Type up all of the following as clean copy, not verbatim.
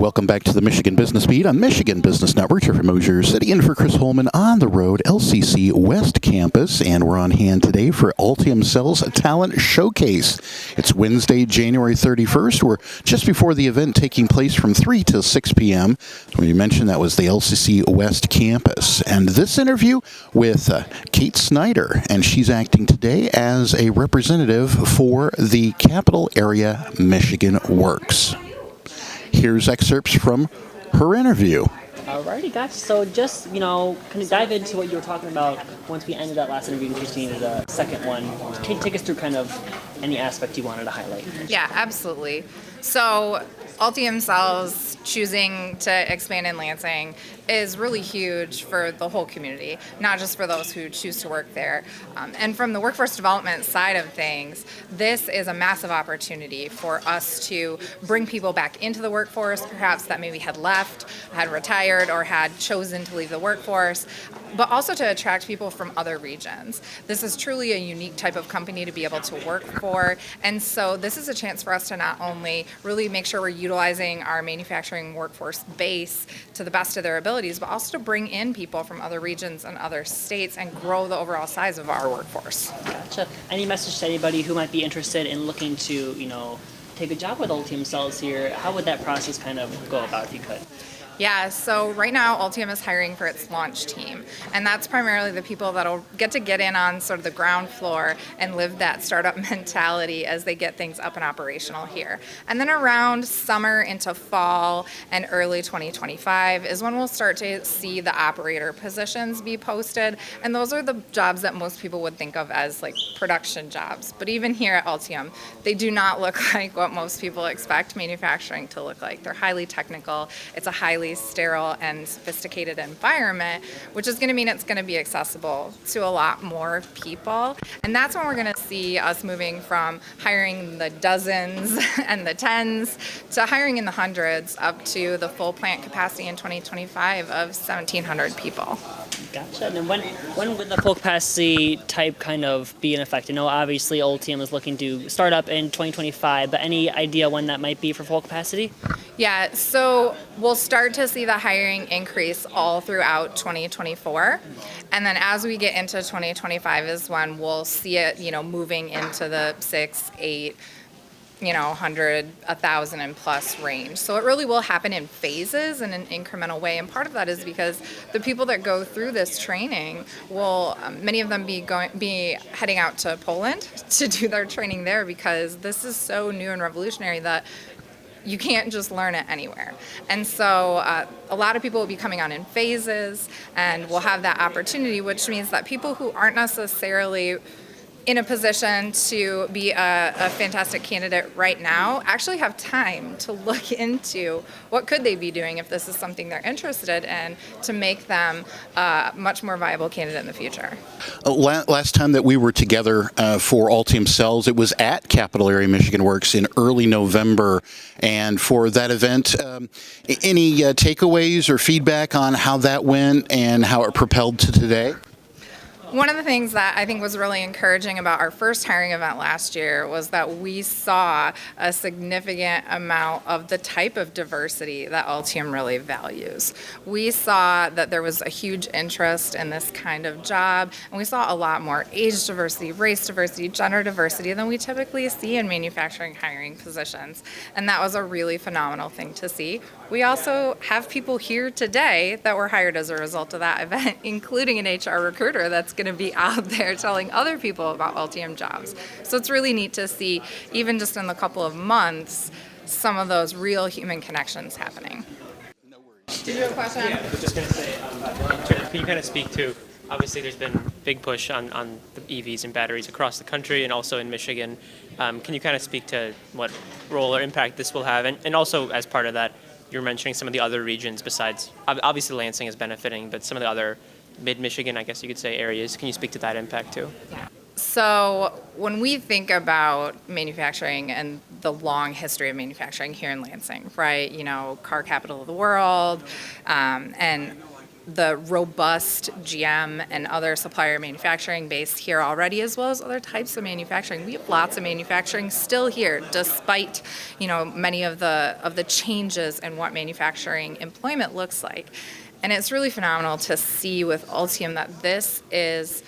Welcome back to the Michigan Business Beat on Michigan Business Network. Jeffrey Mosher sitting in for Chris Holman on the road, LCC West Campus, and we're on hand today for Ultium Cells Talent Showcase. It's Wednesday, January 31st. We're just before the event taking place from 3 to 6 p.m. When you mentioned that was the LCC West Campus. And this interview with Kate Snyder, and she's acting today as a representative for the Capital Area Michigan Works. Here's excerpts from her interview. Alrighty, guys. So just, kind of dive into what you were talking about once we ended that last interview in case you needed a second one. Can you take us through kind of any aspect you wanted to highlight? Yeah, absolutely. So Ultium Cells choosing to expand in Lansing is really huge for the whole community, not just for those who choose to work there. And from the workforce development side of things, this is a massive opportunity for us to bring people back into the workforce, perhaps that maybe had left, had retired, or had chosen to leave the workforce, but also to attract people from other regions. This is truly a unique type of company to be able to work for, and so this is a chance for us to not only really make sure we're utilizing our manufacturing workforce base to the best of their abilities, but also to bring in people from other regions and other states and grow the overall size of our workforce. Gotcha. Any message to anybody who might be interested in looking to, take a job with Ultium Cells here? How would that process kind of go about if you could? Yeah, so right now Ultium is hiring for its launch team, and that's primarily the people that'll get in on sort of the ground floor and live that startup mentality as they get things up and operational here. And then around summer into fall and early 2025 is when we'll start to see the operator positions be posted, and those are the jobs that most people would think of as like production jobs. But even here at Ultium, they do not look like what most people expect manufacturing to look like. They're highly technical. It's a highly sterile and sophisticated environment, which is going to mean it's going to be accessible to a lot more people. And that's when we're going to see us moving from hiring the dozens and the tens to hiring in the hundreds up to the full plant capacity in 2025 of 1,700 people. Gotcha. And then when would the full capacity type kind of be in effect? I know obviously Ultium is looking to start up in 2025, but any idea when that might be for full capacity? Yeah, so we'll start to see the hiring increase all throughout 2024. And then as we get into 2025 is when we'll see it, moving into the 6, 8, 100, 1,000 and plus range. So it really will happen in phases in an incremental way. And part of that is because the people that go through this training will, many of them be heading out to Poland to do their training there, because this is so new and revolutionary that you can't just learn it anywhere. And so a lot of people will be coming on in phases, and we'll have that opportunity, which means that people who aren't necessarily in a position to be a fantastic candidate right now actually have time to look into what could they be doing if this is something they're interested in, to make them a much more viable candidate in the future. Last time that we were together for Ultium Cells, it was at Capital Area Michigan Works in early November. And for that event, any takeaways or feedback on how that went and how it propelled to today? One of the things that I think was really encouraging about our first hiring event last year was that we saw a significant amount of the type of diversity that Ultium really values. We saw that there was a huge interest in this kind of job, and we saw a lot more age diversity, race diversity, gender diversity than we typically see in manufacturing hiring positions. And that was a really phenomenal thing to see. We also have people here today that were hired as a result of that event, including an HR recruiter that's going to be out there telling other people about Ultium jobs. So it's really neat to see, even just in the couple of months, some of those real human connections happening. Did you have a question? Yeah, I was just going to say, can you kind of speak to, obviously there's been a big push on the EVs and batteries across the country and also in Michigan. Can you kind of speak to what role or impact this will have? And also as part of that, you're mentioning some of the other regions besides, obviously Lansing is benefiting, but some of the other mid-Michigan, I guess you could say, areas. Can you speak to that impact too? Yeah. So when we think about manufacturing and the long history of manufacturing here in Lansing, right, car capital of the world, and the robust GM and other supplier manufacturing base here already, as well as other types of manufacturing. We have lots of manufacturing still here, despite, many of the changes in what manufacturing employment looks like. And it's really phenomenal to see with Ultium that this is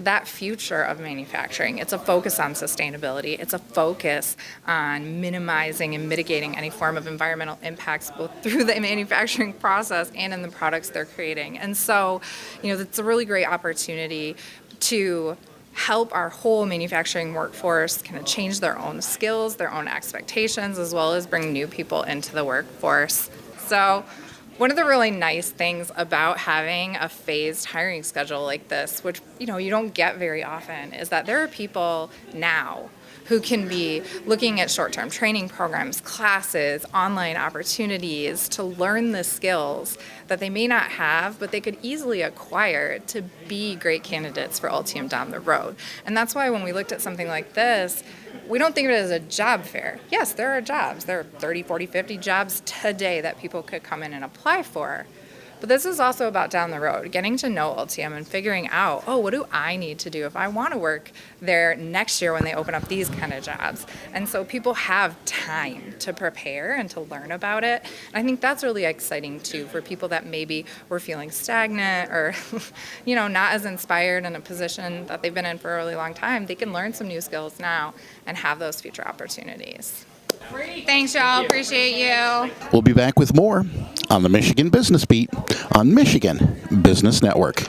that future of manufacturing. It's a focus on sustainability. It's a focus on minimizing and mitigating any form of environmental impacts, both through the manufacturing process and in the products they're creating. And so, it's a really great opportunity to help our whole manufacturing workforce kind of change their own skills, their own expectations, as well as bring new people into the workforce. So, one of the really nice things about having a phased hiring schedule like this, which you don't get very often, is that there are people now who can be looking at short-term training programs, classes, online opportunities to learn the skills that they may not have, but they could easily acquire to be great candidates for Ultium down the road. And that's why when we looked at something like this, we don't think of it as a job fair. Yes, there are jobs. There are 30, 40, 50 jobs today that people could come in and apply for. But this is also about down the road, getting to know Ultium and figuring out, what do I need to do if I want to work there next year when they open up these kind of jobs? And so people have time to prepare and to learn about it. And I think that's really exciting too for people that maybe were feeling stagnant or, not as inspired in a position that they've been in for a really long time. They can learn some new skills now and have those future opportunities. Thanks, y'all. Appreciate you. We'll be back with more on the Michigan Business Beat on Michigan Business Network.